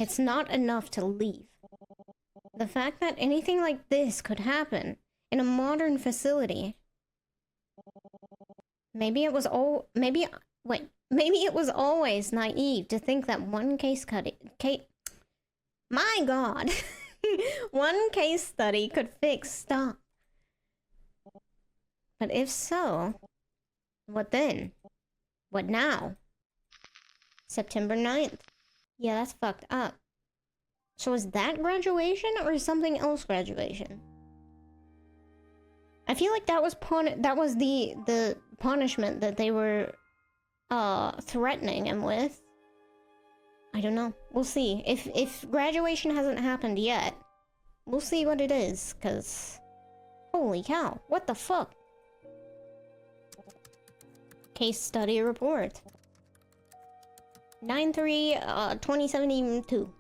It's not enough to leave. The fact that anything like this could happen in a modern facility. Maybe it was always naive to think that one my god. One case study could fix stuff. But if so, what then? What now? September 9th. Yeah, that's fucked up. So is that graduation or is something else graduation? I feel like that was the punishment that they were threatening him with. I don't know. We'll see. If graduation hasn't happened yet, we'll see what it is, cause holy cow, what the fuck? Case study report. 9/3/2072.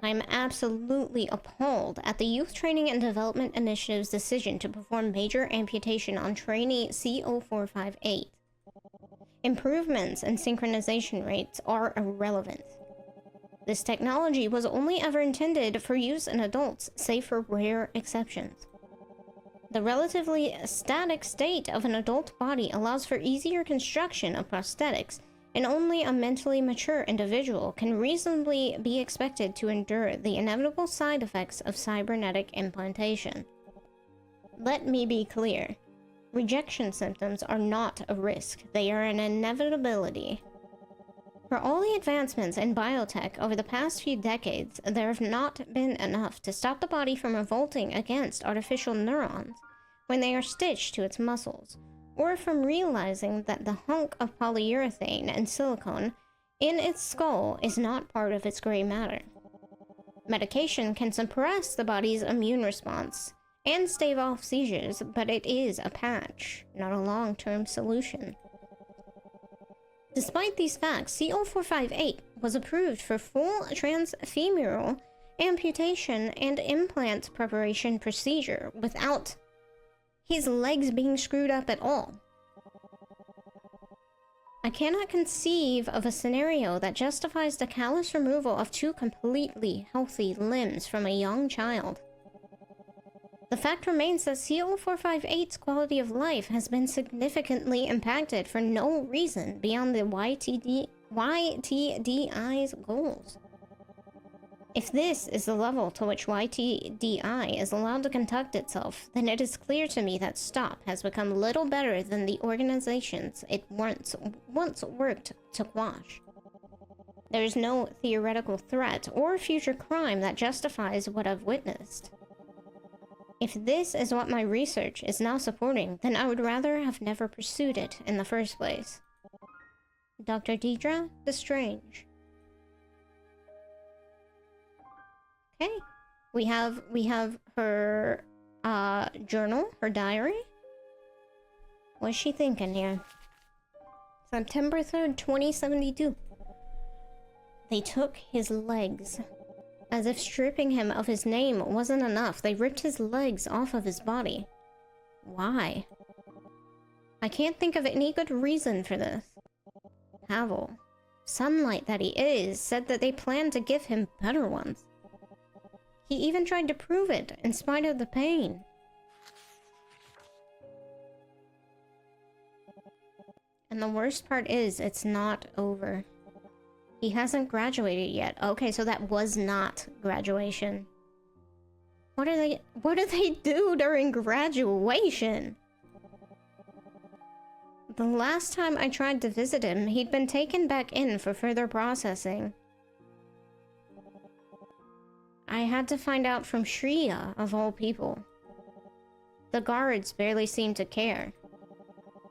I'm absolutely appalled at the Youth Training and Development Initiative's decision to perform major amputation on trainee CO458. Improvements in synchronization rates are irrelevant. This technology was only ever intended for use in adults, save for rare exceptions. The relatively static state of an adult body allows for easier construction of prosthetics, and only a mentally mature individual can reasonably be expected to endure the inevitable side effects of cybernetic implantation. Let me be clear. Rejection symptoms are not a risk, they are an inevitability. For all the advancements in biotech over the past few decades, there have not been enough to stop the body from revolting against artificial neurons when they are stitched to its muscles, or from realizing that the hunk of polyurethane and silicone in its skull is not part of its gray matter. Medication can suppress the body's immune response and stave off seizures, but it is a patch, not a long-term solution. Despite these facts, CO458 was approved for full transfemoral amputation and implant preparation procedure without his legs being screwed up at all. I cannot conceive of a scenario that justifies the callous removal of two completely healthy limbs from a young child. The fact remains that CO458's quality of life has been significantly impacted for no reason beyond the YTDI's goals. If this is the level to which YTDI is allowed to conduct itself, then it is clear to me that STOP has become little better than the organizations it once worked to quash. There is no theoretical threat or future crime that justifies what I've witnessed. If this is what my research is now supporting, then I would rather have never pursued it in the first place. Dr. Deidre Destrange. Okay, we have her journal, her diary. What's she thinking here? September 3rd, 2072. They took his legs. As if stripping him of his name wasn't enough, they ripped his legs off of his body. Why? I can't think of any good reason for this. Havel, sunlight that he is, said that they planned to give him better ones. He even tried to prove it, in spite of the pain. And the worst part is, it's not over. He hasn't graduated yet. Okay, so that was not graduation. What do they do during graduation? The last time I tried to visit him, he'd been taken back in for further processing. I had to find out from Shreya, of all people. The guards barely seemed to care.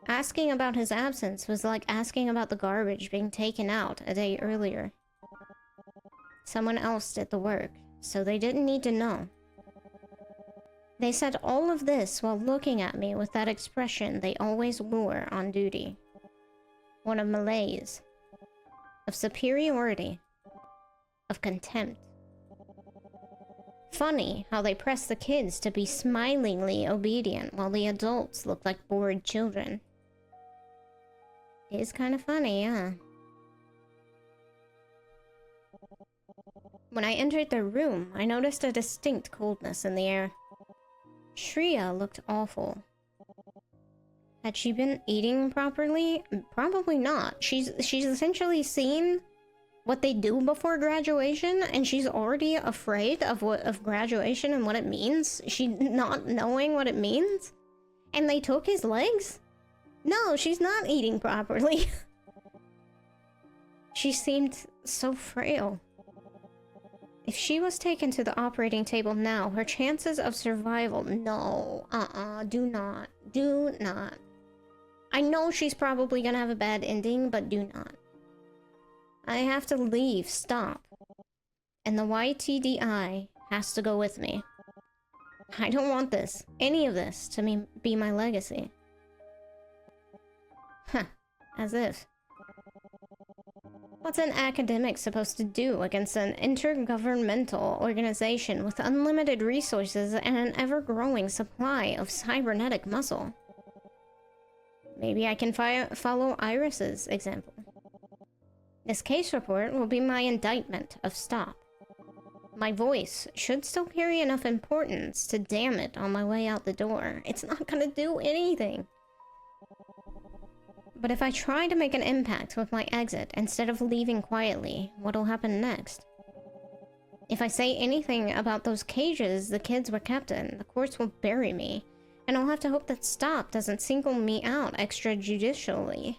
Asking about his absence was like asking about the garbage being taken out a day earlier. Someone else did the work, so they didn't need to know. They said all of this while looking at me with that expression they always wore on duty. One of malaise, of superiority, of contempt. Funny how they press the kids to be smilingly obedient while the adults look like bored children. It is kind of funny, yeah. When I entered the room, I noticed a distinct coldness in the air. Shreya looked awful. Had she been eating properly? Probably not. She's essentially seen what they do before graduation, and she's already afraid of graduation and what it means. She not knowing what it means. And they took his legs? No, she's not eating properly. She seemed so frail. If she was taken to the operating table now, her chances of survival... No. Do not. Do not. I know she's probably gonna have a bad ending, but do not. I have to leave. Stop. And the YTDI has to go with me. I don't want this, any of this, to be my legacy. Huh. As if. What's an academic supposed to do against an intergovernmental organization with unlimited resources and an ever-growing supply of cybernetic muscle? Maybe I can follow Iris's example. This case report will be my indictment of stop. My voice should still carry enough importance to damn it on my way out the door. It's not gonna do anything. But if I try to make an impact with my exit instead of leaving quietly, what'll happen next? If I say anything about those cages the kids were kept in, the courts will bury me, and I'll have to hope that stop doesn't single me out extrajudicially.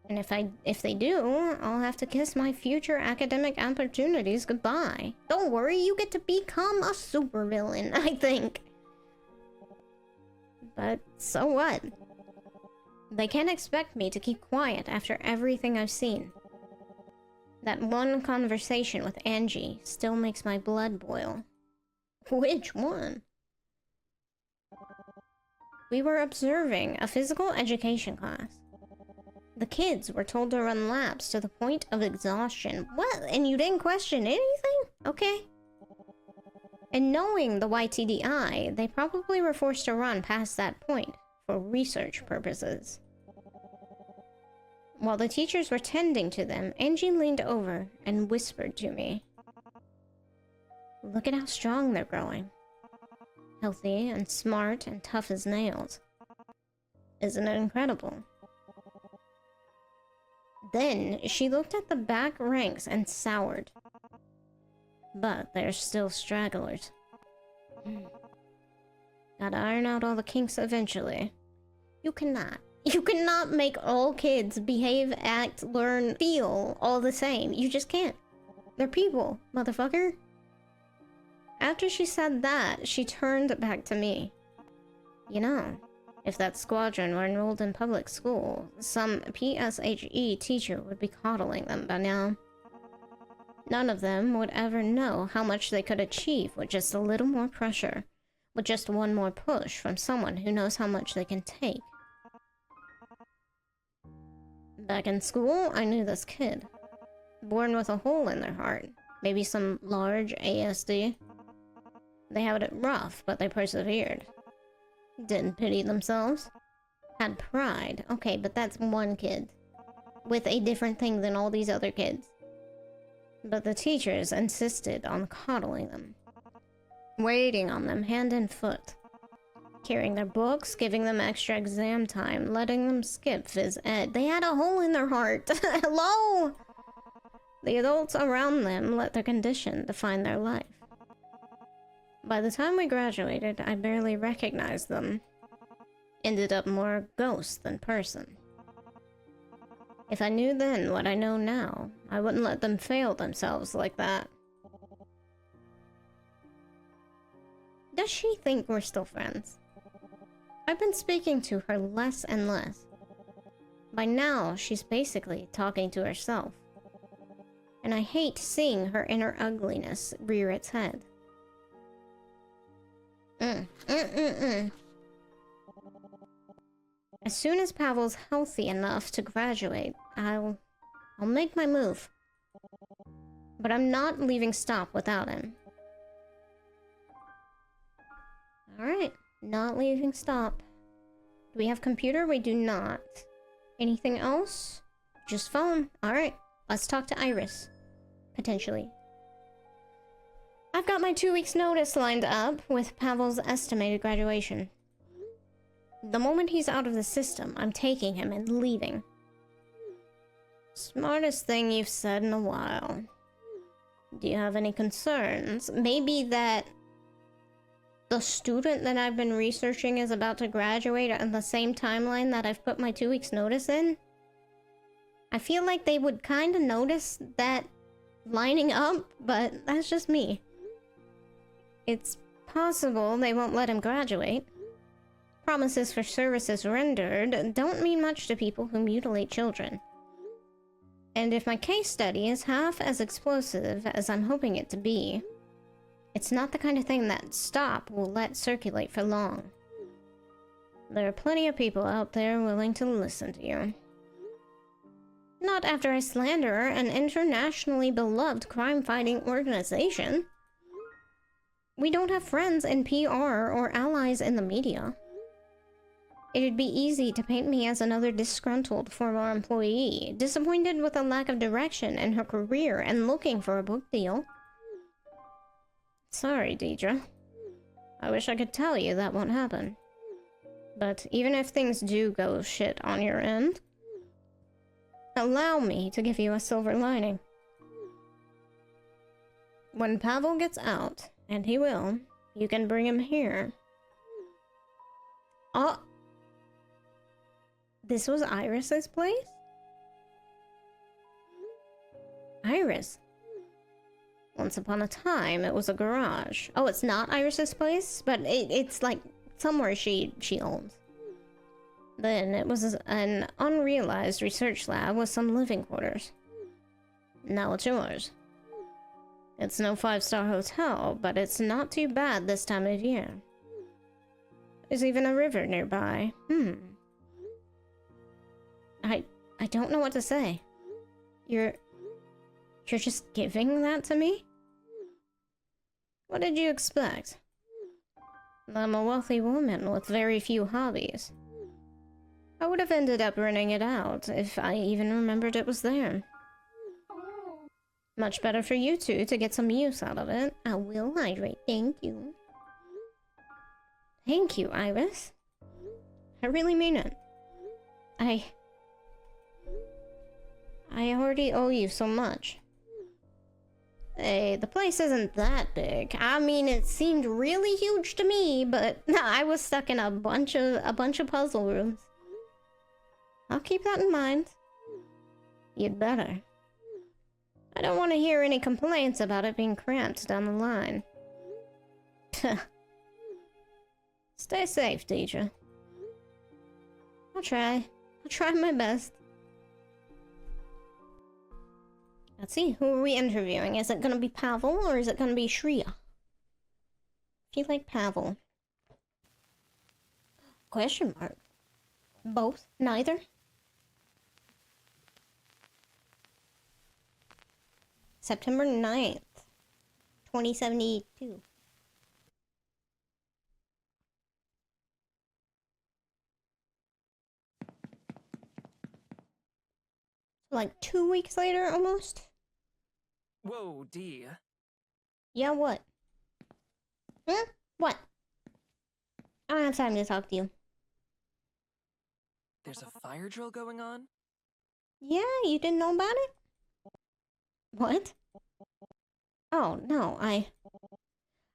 And if they do, I'll have to kiss my future academic opportunities goodbye. Don't worry, you get to become a supervillain, I think. But so what? They can't expect me to keep quiet after everything I've seen. That one conversation with Angie still makes my blood boil. Which one? We were observing a physical education class. The kids were told to run laps to the point of exhaustion. What? And you didn't question anything? Okay. And knowing the YTDI, they probably were forced to run past that point for research purposes. While the teachers were tending to them, Angie leaned over and whispered to me. Look at how strong they're growing. Healthy and smart and tough as nails. Isn't it incredible? Then she looked at the back ranks and soured. But there's still stragglers. Gotta iron out all the kinks eventually. You cannot make all kids behave, act, learn, feel all the same. You just can't. They're people, motherfucker. After she said that, she turned back to me. You know, if that squadron were enrolled in public school, some PSHE teacher would be coddling them by now. None of them would ever know how much they could achieve with just a little more pressure, with just one more push from someone who knows how much they can take. Back in school, I knew this kid. Born with a hole in their heart, maybe some large ASD. They had it rough, but they persevered. Didn't pity themselves. Had pride. Okay, but that's one kid. With a different thing than all these other kids. But the teachers insisted on coddling them. Waiting on them hand and foot. Carrying their books, giving them extra exam time, letting them skip phys ed. They had a hole in their heart. Hello? The adults around them let their condition define their life. By the time we graduated, I barely recognized them. Ended up more ghost than person. If I knew then what I know now, I wouldn't let them fail themselves like that. Does she think we're still friends? I've been speaking to her less and less. By now, she's basically talking to herself. And I hate seeing her inner ugliness rear its head. As soon as Pavel's healthy enough to graduate, I'll make my move. But I'm not leaving stop without him. Alright, not leaving stop. Do we have computer? We do not. Anything else? Just phone. Alright, let's talk to Iris. Potentially. I've got my 2 weeks notice lined up with Pavel's estimated graduation. The moment he's out of the system, I'm taking him and leaving. Smartest thing you've said in a while. Do you have any concerns? Maybe that the student that I've been researching is about to graduate at the same timeline that I've put my 2 weeks notice in? I feel like they would kind of notice that lining up, but that's just me. It's possible they won't let him graduate. Promises for services rendered don't mean much to people who mutilate children. And if my case study is half as explosive as I'm hoping it to be, it's not the kind of thing that STOP will let circulate for long. There are plenty of people out there willing to listen to you. Not after I slander an internationally beloved crime-fighting organization. We don't have friends in PR or allies in the media. It'd be easy to paint me as another disgruntled former employee, disappointed with a lack of direction in her career and looking for a book deal. Sorry, Deidre. I wish I could tell you that won't happen. But even if things do go shit on your end, allow me to give you a silver lining. When Pavel gets out, and he will, you can bring him here. Oh! This was Iris's place? Iris? Once upon a time, it was a garage. Oh, it's not Iris's place? But it's like somewhere she owns. Then it was an unrealized research lab with some living quarters. Now it's yours. It's no 5-star hotel, but it's not too bad this time of year. There's even a river nearby. I don't know what to say. You're just giving that to me? What did you expect? I'm a wealthy woman with very few hobbies. I would have ended up renting it out if I even remembered it was there. Much better for you two to get some use out of it. I will hydrate, thank you. Thank you, Iris. I really mean it. I already owe you so much. Hey, the place isn't that big. I mean, it seemed really huge to me, but I was stuck in a bunch of puzzle rooms. I'll keep that in mind. You'd better. I don't want to hear any complaints about it being cramped down the line. Stay safe, Deidre. I'll try my best. Let's see, who are we interviewing? Is it gonna be Pavel or is it gonna be Shreya? I feel like Pavel. Question mark. Both? Neither? September 9th, 2072. Like 2 weeks later, almost? Whoa, D. Yeah, what? Huh? What? I don't have time to talk to you. There's a fire drill going on? Yeah, you didn't know about it? What? Oh, no, I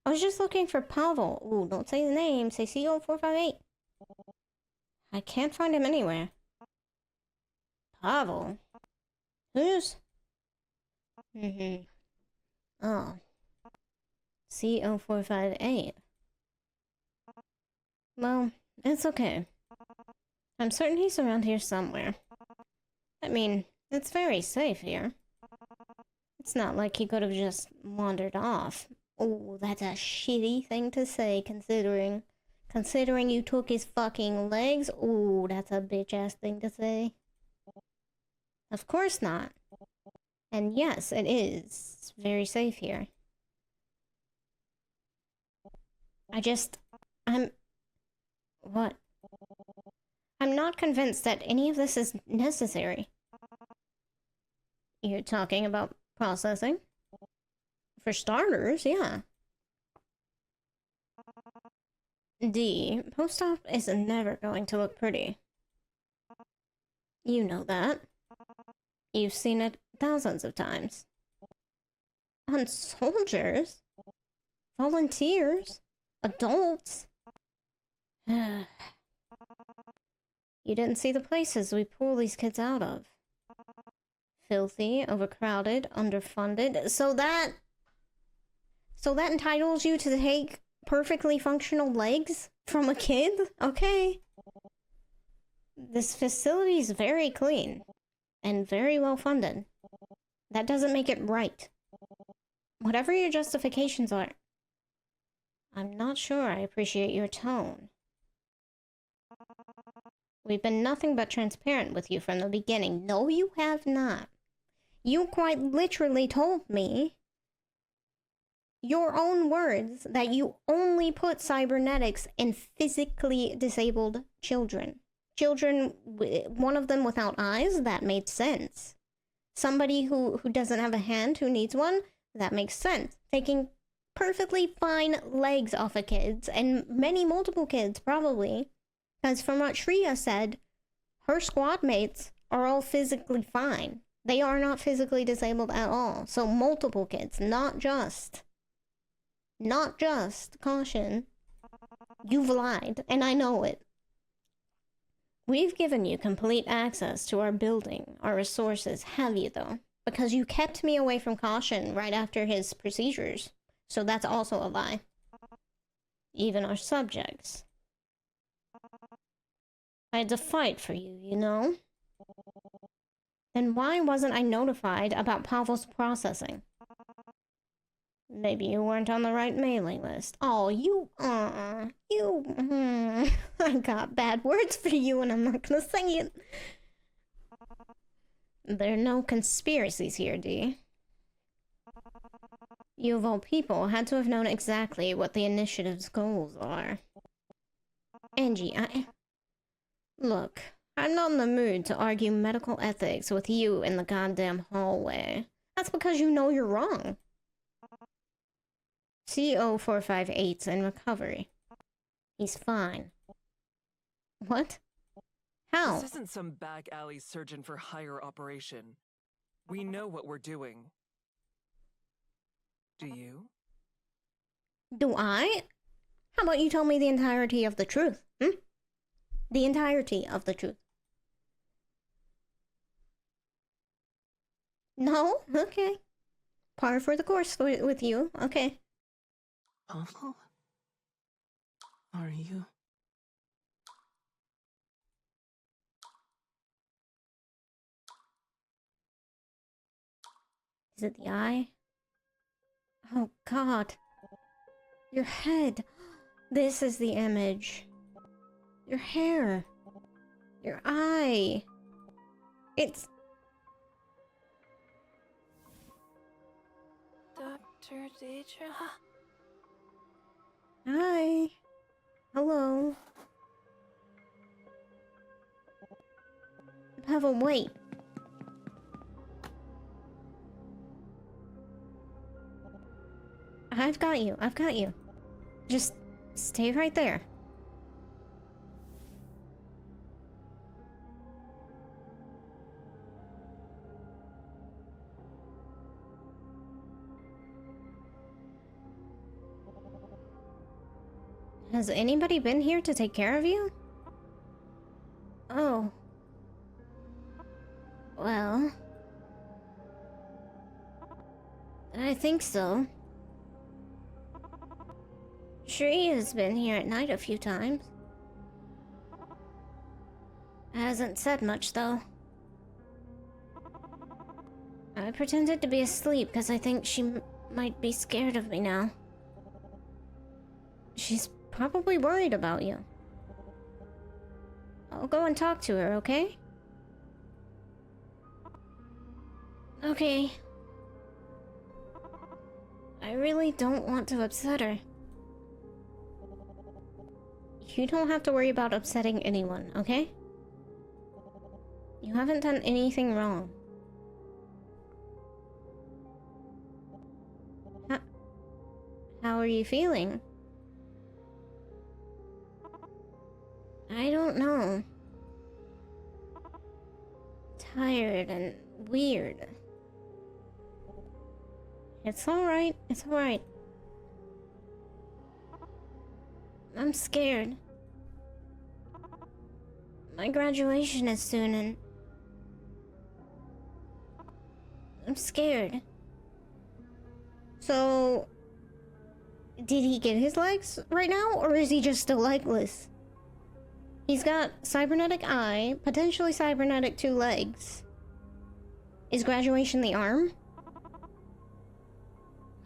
was just looking for Pavel. Ooh, don't say the name. Say CO458. I can't find him anywhere. Pavel? Who's? Oh. CO458. Well, it's okay. I'm certain he's around here somewhere. I mean, it's very safe here. It's not like he could have just wandered off. Oh, that's a shitty thing to say, considering you took his fucking legs. Oh, that's a bitch-ass thing to say. Of course not. And yes, it is very safe here. What? I'm not convinced that any of this is necessary. You're talking about processing? For starters, yeah. D, post-op is never going to look pretty. You know that. You've seen it thousands of times. On soldiers? Volunteers? Adults? You didn't see the places we pull these kids out of. Filthy, overcrowded, underfunded. So that entitles you to take perfectly functional legs from a kid? Okay. This facility is very clean and very well funded. That doesn't make it right. Whatever your justifications are, I'm not sure I appreciate your tone. We've been nothing but transparent with you from the beginning. No, you have not. You quite literally told me, your own words, that you only put cybernetics in physically disabled children. Children, one of them without eyes, that made sense. Somebody who doesn't have a hand, who needs one, that makes sense. Taking perfectly fine legs off of kids, and multiple kids, probably. Because from what Shreya said, her squad mates are all physically fine. They are not physically disabled at all. So multiple kids, not just, caution. You've lied, and I know it. We've given you complete access to our building, our resources, have you though? Because you kept me away from caution right after his procedures. So that's also a lie. Even our subjects. I had to fight for you, you know? Then why wasn't I notified about Pavel's processing? Maybe you weren't on the right mailing list. Oh, I got bad words for you and I'm not gonna say it. There are no conspiracies here, D. You of all people had to have known exactly what the initiative's goals are. Angie, Look, I'm not in the mood to argue medical ethics with you in the goddamn hallway. That's because you know you're wrong. CO458's in recovery. He's fine. What? How? This isn't some back alley surgeon for hire operation. We know what we're doing. Do you? Do I? How about you tell me the entirety of the truth, The entirety of the truth. No? Okay. Par for the course with you. Okay. Pavel? Are you? Is it the eye? Oh god. Your head. This is the image. Your hair. Your eye. It's... Dr. Deidre? Hi. Hello. Pavel, wait. I've got you. I've got you. Just stay right there. Has anybody been here to take care of you? Oh. Well... I think so. Shri has been here at night a few times. Hasn't said much, though. I pretended to be asleep because I think she might be scared of me now. She's probably worried about you. I'll go and talk to her, okay? Okay. I really don't want to upset her. You don't have to worry about upsetting anyone, okay? You haven't done anything wrong. How are you feeling? I don't know. Tired and weird. It's alright, it's alright. I'm scared. My graduation is soon and I'm scared. So, did he get his legs right now, or is he just still legless? He's got cybernetic eye, potentially cybernetic 2 legs. Is graduation the arm?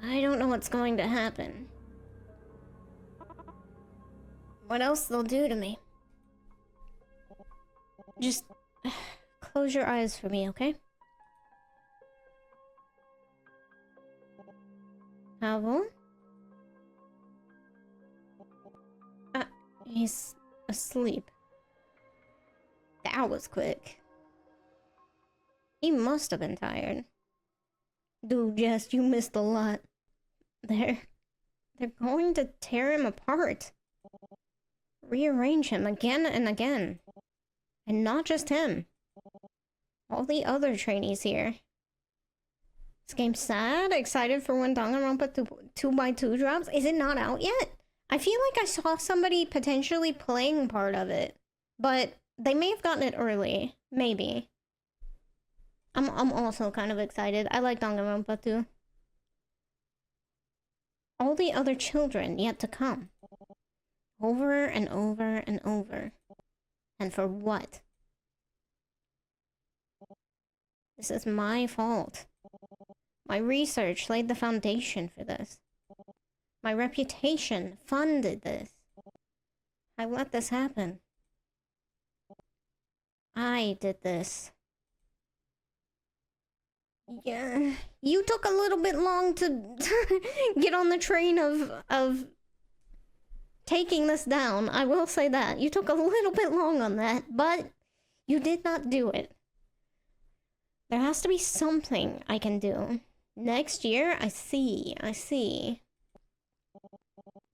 I don't know what's going to happen. What else they'll do to me? Just close your eyes for me, okay? How? He's asleep. That was quick. He must have been tired. Dude, Jess, you missed a lot. They're going to tear him apart. Rearrange him again and again. And not just him. All the other trainees here. This game's sad, excited for when Danganronpa 2x2 drops. Is it not out yet? I feel like I saw somebody potentially playing part of it. But they may have gotten it early. Maybe. I'm also kind of excited. I like Danganronpa 2. All the other children yet to come. Over and over and over. And for what? This is my fault. My research laid the foundation for this. My reputation funded this. I let this happen. I did this. Yeah, you took a little bit long to get on the train of taking this down. I will say that. You took a little bit long on that, but you did not do it. There has to be something I can do. Next year, I see.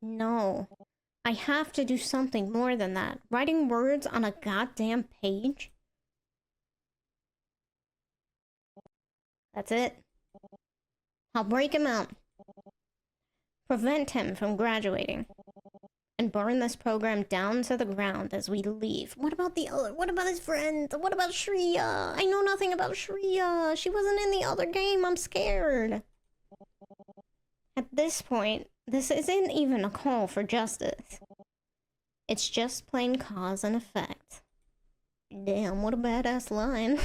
No. I have to do something more than that. Writing words on a goddamn page? That's it. I'll break him out. Prevent him from graduating. And burn this program down to the ground as we leave. What about the other? What about his friends? What about Shreya? I know nothing about Shreya. She wasn't in the other game. I'm scared. At this point, this isn't even a call for justice. It's just plain cause and effect. Damn, what a badass line.